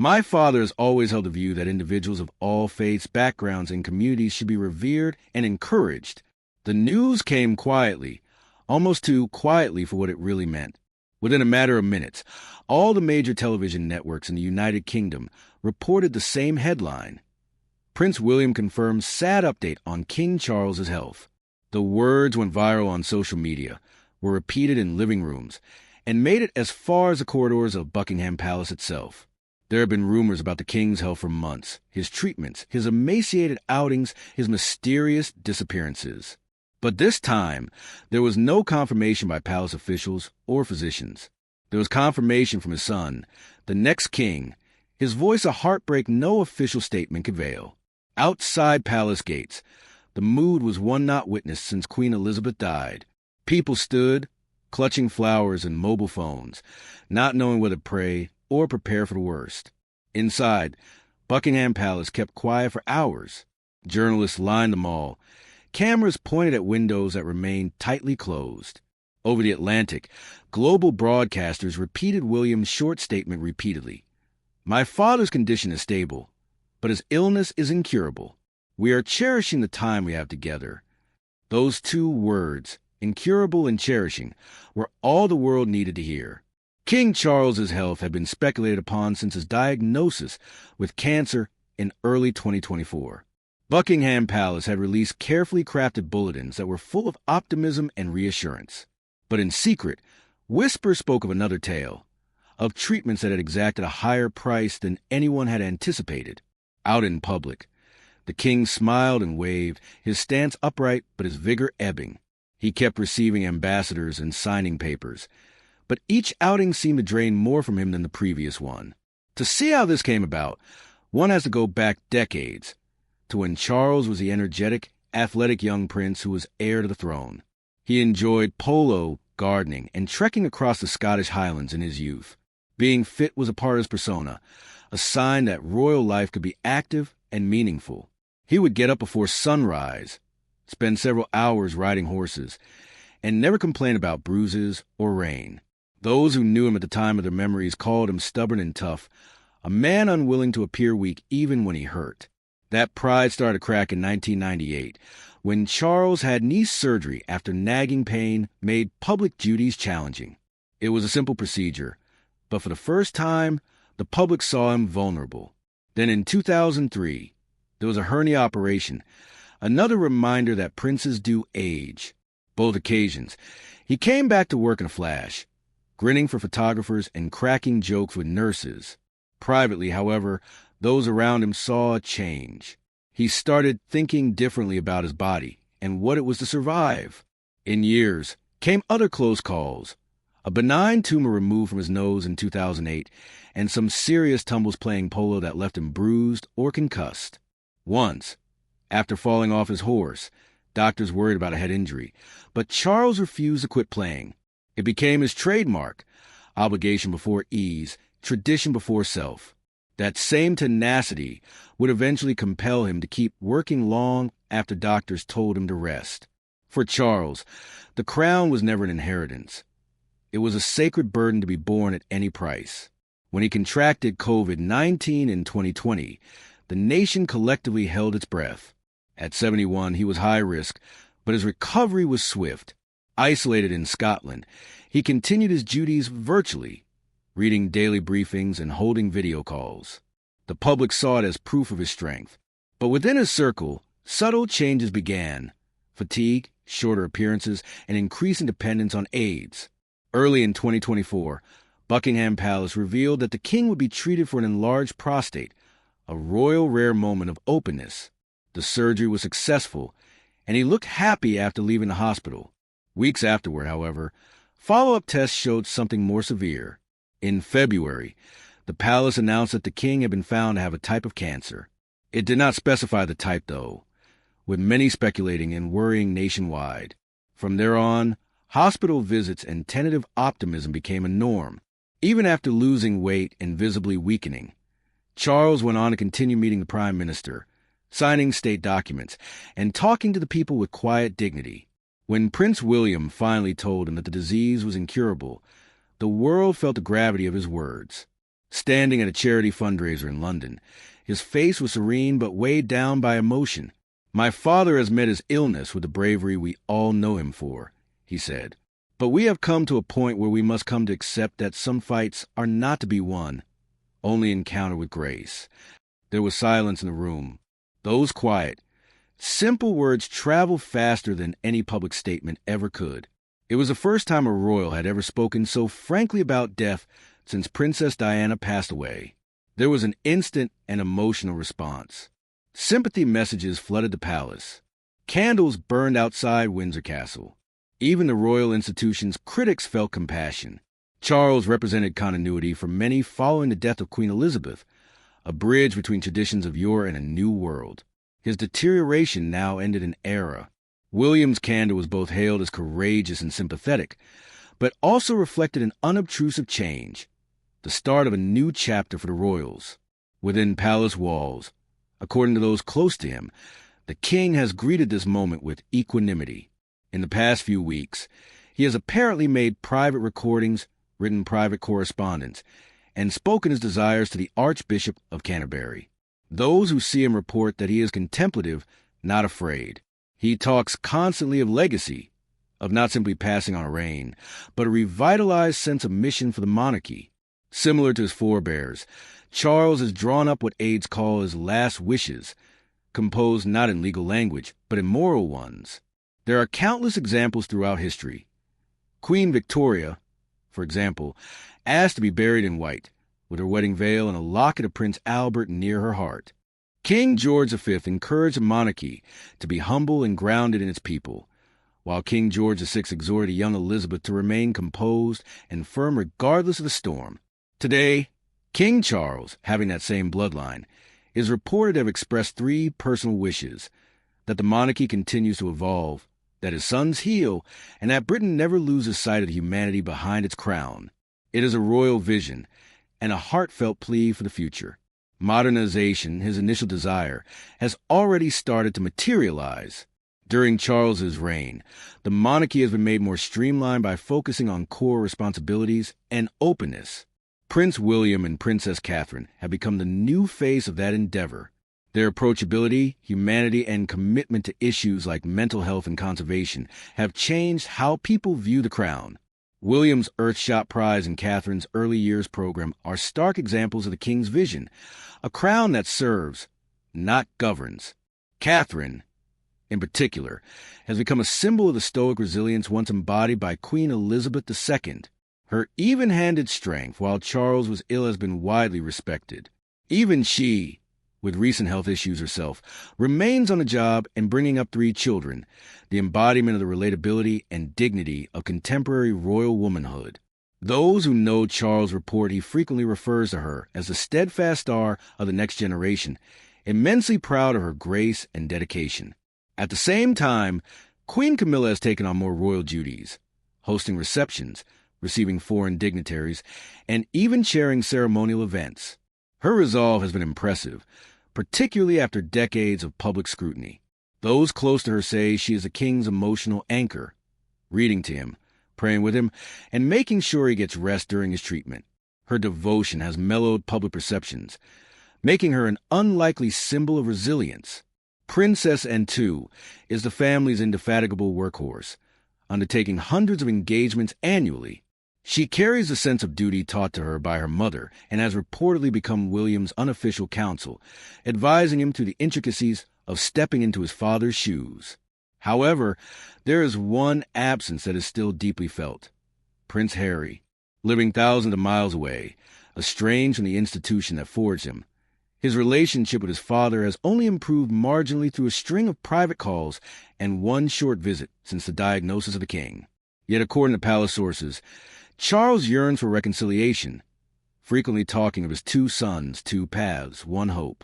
My father has always held the view that individuals of all faiths, backgrounds, and communities should be revered and encouraged. The news came quietly, almost too quietly for what it really meant. Within a matter of minutes, all the major television networks in the United Kingdom reported the same headline. Prince William confirms sad update on King Charles's health. The words went viral on social media, were repeated in living rooms, and made it as far as the corridors of Buckingham Palace itself. There have been rumors about the king's health for months, his treatments, his emaciated outings, his mysterious disappearances. But this time, there was no confirmation by palace officials or physicians. There was confirmation from his son, the next king, his voice a heartbreak no official statement could veil. Outside palace gates, the mood was one not witnessed since Queen Elizabeth died. People stood, clutching flowers and mobile phones, not knowing whether to pray or prepare for the worst. Inside, Buckingham Palace kept quiet for hours. Journalists lined the mall. Cameras pointed at windows that remained tightly closed. Over the Atlantic, global broadcasters repeated William's short statement repeatedly. My father's condition is stable, but his illness is incurable. We are cherishing the time we have together. Those two words, incurable and cherishing, were all the world needed to hear. King Charles's health had been speculated upon since his diagnosis with cancer in early 2024. Buckingham Palace had released carefully crafted bulletins that were full of optimism and reassurance. But in secret, whispers spoke of another tale, of treatments that had exacted a higher price than anyone had anticipated. Out in public, the king smiled and waved, his stance upright but his vigor ebbing. He kept receiving ambassadors and signing papers, but each outing seemed to drain more from him than the previous one. To see how this came about, one has to go back decades, to when Charles was the energetic, athletic young prince who was heir to the throne. He enjoyed polo, gardening, and trekking across the Scottish Highlands in his youth. Being fit was a part of his persona, a sign that royal life could be active and meaningful. He would get up before sunrise, spend several hours riding horses, and never complain about bruises or rain. Those who knew him at the time of their memories called him stubborn and tough, a man unwilling to appear weak even when he hurt. That pride started to crack in 1998, when Charles had knee surgery after nagging pain made public duties challenging. It was a simple procedure, but for the first time, the public saw him vulnerable. Then in 2003, there was a hernia operation, another reminder that princes do age. Both occasions, he came back to work in a flash, grinning for photographers and cracking jokes with nurses. Privately, however, those around him saw a change. He started thinking differently about his body and what it was to survive. In years came other close calls. A benign tumor removed from his nose in 2008, and some serious tumbles playing polo that left him bruised or concussed. Once, after falling off his horse, doctors worried about a head injury, but Charles refused to quit playing. It became his trademark, obligation before ease, tradition before self. That same tenacity would eventually compel him to keep working long after doctors told him to rest. For Charles, the crown was never an inheritance. It was a sacred burden to be borne at any price. When he contracted COVID-19 in 2020, the nation collectively held its breath. At 71, he was high risk, but his recovery was swift. Isolated in Scotland, he continued his duties virtually, reading daily briefings and holding video calls. The public saw it as proof of his strength. But within his circle, subtle changes began. Fatigue, shorter appearances, and increasing dependence on aides. Early in 2024, Buckingham Palace revealed that the king would be treated for an enlarged prostate, a royal rare moment of openness. The surgery was successful, and he looked happy after leaving the hospital. Weeks afterward, however, follow-up tests showed something more severe. In February, the palace announced that the king had been found to have a type of cancer. It did not specify the type, though, with many speculating and worrying nationwide. From there on, hospital visits and tentative optimism became a norm. Even after losing weight and visibly weakening, Charles went on to continue meeting the Prime Minister, signing state documents, and talking to the people with quiet dignity. When Prince William finally told him that the disease was incurable, the world felt the gravity of his words. standing at a charity fundraiser in London. His face was serene but weighed down by emotion. "My father has met his illness with the bravery we all know him for," he said. "But we have come to a point where we must come to accept that some fights are not to be won, only encountered with grace." There was silence in the room. Those quiet, simple words traveled faster than any public statement ever could. It was the first time a royal had ever spoken so frankly about death since Princess Diana passed away. There was an instant and emotional response. Sympathy messages flooded the palace. Candles burned outside Windsor Castle. Even the royal institution's critics felt compassion. Charles represented continuity for many following the death of Queen Elizabeth, a bridge between traditions of yore and a new world. His deterioration now ended an era. William's candor was both hailed as courageous and sympathetic, but also reflected an unobtrusive change, the start of a new chapter for the royals. Within palace walls, according to those close to him, the king has greeted this moment with equanimity. In the past few weeks, he has apparently made private recordings, written private correspondence, and spoken his desires to the Archbishop of Canterbury. Those who see him report that he is contemplative, not afraid. He talks constantly of legacy, of not simply passing on a reign, but a revitalized sense of mission for the monarchy. Similar to his forebears, Charles has drawn up what aides call his last wishes, composed not in legal language, but in moral ones. There are countless examples throughout history. Queen Victoria, for example, asked to be buried in white, with her wedding veil and a locket of Prince Albert near her heart. King George V encouraged the monarchy to be humble and grounded in its people, while King George VI exhorted young Elizabeth to remain composed and firm regardless of the storm. Today, King Charles, having that same bloodline, is reported to have expressed 3 personal wishes: that the monarchy continues to evolve, that his sons heal, and that Britain never loses sight of the humanity behind its crown. It is a royal vision and a heartfelt plea for the future. Modernization, his initial desire, has already started to materialize. During Charles's reign, the monarchy has been made more streamlined by focusing on core responsibilities and openness. Prince William and Princess Catherine have become the new face of that endeavor. Their approachability, humanity, and commitment to issues like mental health and conservation have changed how people view the crown. William's Earthshot Prize and Catherine's Early Years program are stark examples of the king's vision, a crown that serves, not governs. Catherine, in particular, has become a symbol of the stoic resilience once embodied by Queen Elizabeth II. Her even-handed strength while Charles was ill has been widely respected. Even she, with recent health issues herself, remains on the job and bringing up 3 children, the embodiment of the relatability and dignity of contemporary royal womanhood. Those who know Charles report he frequently refers to her as the steadfast star of the next generation, immensely proud of her grace and dedication. At the same time, Queen Camilla has taken on more royal duties, hosting receptions, receiving foreign dignitaries, and even chairing ceremonial events. Her resolve has been impressive, particularly after decades of public scrutiny. Those close to her say she is the king's emotional anchor, reading to him, praying with him, and making sure he gets rest during his treatment. Her devotion has mellowed public perceptions, making her an unlikely symbol of resilience. Princess N2 is the family's indefatigable workhorse, undertaking hundreds of engagements annually. She carries a sense of duty taught to her by her mother and has reportedly become William's unofficial counsel, advising him through the intricacies of stepping into his father's shoes. However, there is one absence that is still deeply felt: Prince Harry, living thousands of miles away, estranged from the institution that forged him. His relationship with his father has only improved marginally through a string of private calls and one short visit since the diagnosis of the king. Yet according to palace sources, Charles yearns for reconciliation, frequently talking of his 2 sons, 2 paths, 1 hope.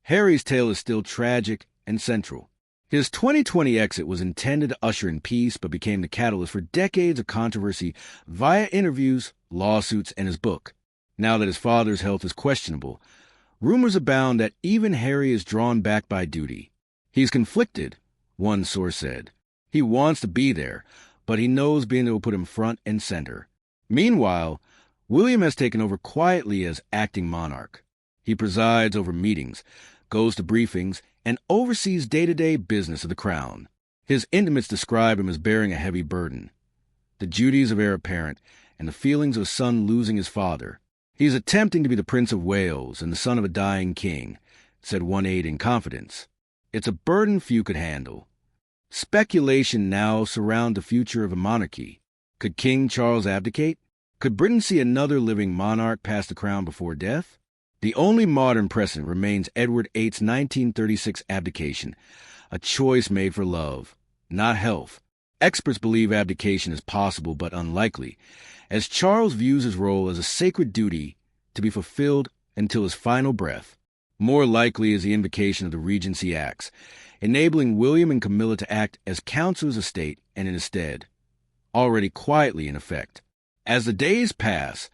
Harry's tale is still tragic and central. His 2020 exit was intended to usher in peace, but became the catalyst for decades of controversy via interviews, lawsuits, and his book. Now that his father's health is questionable, rumors abound that even Harry is drawn back by duty. He's conflicted, one source said. He wants to be there, but he knows being there will put him front and center. Meanwhile, William has taken over quietly as acting monarch. He presides over meetings, goes to briefings, and oversees day-to-day business of the crown. His intimates describe him as bearing a heavy burden, the duties of heir apparent, and the feelings of a son losing his father. He is attempting to be the Prince of Wales and the son of a dying king, said one aide in confidence. It's a burden few could handle. Speculation now surrounds the future of a monarchy. Could King Charles abdicate? Could Britain see another living monarch pass the crown before death? The only modern precedent remains Edward VIII's 1936 abdication, a choice made for love, not health. Experts believe abdication is possible but unlikely, as Charles views his role as a sacred duty to be fulfilled until his final breath. More likely is the invocation of the Regency Acts, enabling William and Camilla to act as councillors of state and in his stead, already quietly in effect. As the days pass,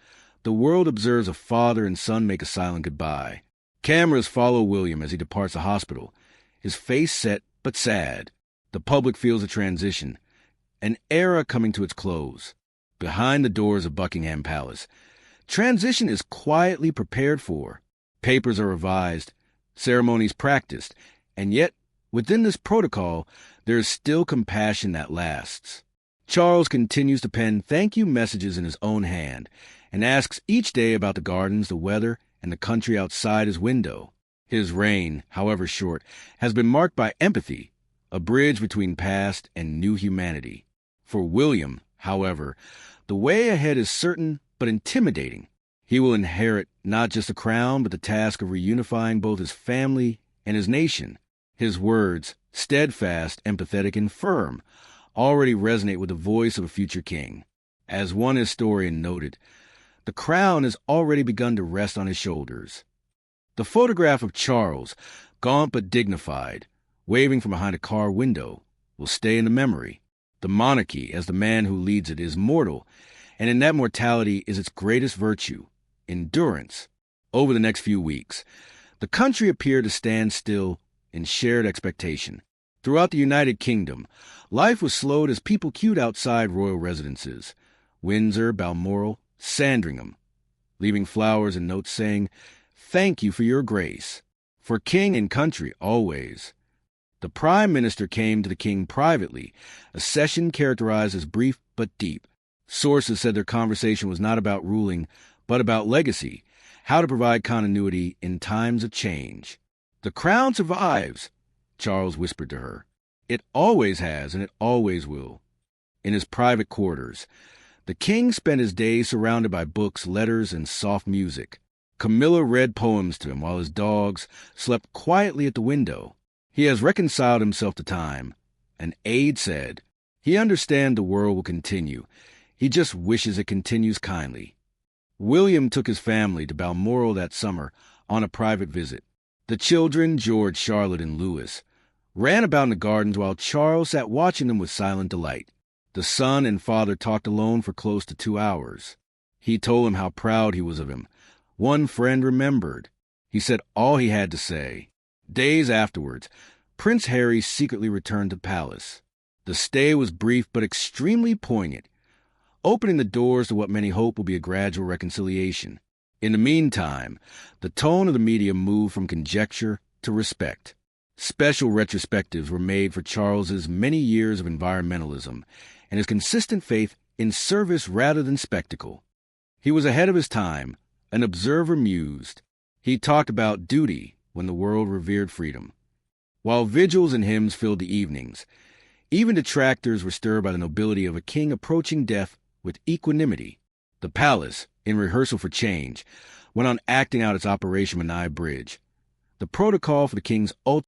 the world observes a father and son make a silent goodbye. Cameras follow William as he departs the hospital, his face set but sad. The public feels a transition, an era coming to its close. Behind the doors of Buckingham Palace, transition is quietly prepared for. Papers are revised, ceremonies practiced, and yet, within this protocol, there is still compassion that lasts. Charles continues to pen thank-you messages in his own hand and asks each day about the gardens, the weather, and the country outside his window. His reign, however short, has been marked by empathy, a bridge between past and new humanity. For William, however, the way ahead is certain but intimidating. He will inherit not just the crown, but the task of reunifying both his family and his nation. His words, steadfast, empathetic, and firm, already resonate with the voice of a future king. As one historian noted, the crown has already begun to rest on his shoulders. The photograph of Charles, gaunt but dignified, waving from behind a car window, will stay in the memory. The monarchy, as the man who leads it, is mortal, and in that mortality is its greatest virtue, endurance. Over the next few weeks, the country appeared to stand still in shared expectation. Throughout the United Kingdom, life was slowed as people queued outside royal residences, Windsor, Balmoral, Sandringham, leaving flowers and notes saying, "Thank you for your grace." For king and country, always. The Prime Minister came to the king privately, a session characterized as brief but deep. Sources said their conversation was not about ruling, but about legacy, how to provide continuity in times of change. "The crown survives," Charles whispered to her. "It always has, and it always will." In his private quarters, the king spent his days surrounded by books, letters, and soft music. Camilla read poems to him while his dogs slept quietly at the window. He has reconciled himself to time. An aide said, "He understands the world will continue. He just wishes it continues kindly." William took his family to Balmoral that summer on a private visit. The children, George, Charlotte, and Louis, ran about in the gardens while Charles sat watching them with silent delight. The son and father talked alone for close to 2 hours. He told him how proud he was of him. One friend remembered. He said all he had to say. Days afterwards, Prince Harry secretly returned to the palace. The stay was brief but extremely poignant, opening the doors to what many hope will be a gradual reconciliation. In the meantime, the tone of the media moved from conjecture to respect. Special retrospectives were made for Charles's many years of environmentalism and his consistent faith in service rather than spectacle. He was ahead of his time, an observer mused. He talked about duty when the world revered freedom. While vigils and hymns filled the evenings, even detractors were stirred by the nobility of a king approaching death with equanimity. The palace, in rehearsal for change, went on acting out its Operation Menai Bridge, the protocol for the king's ultimate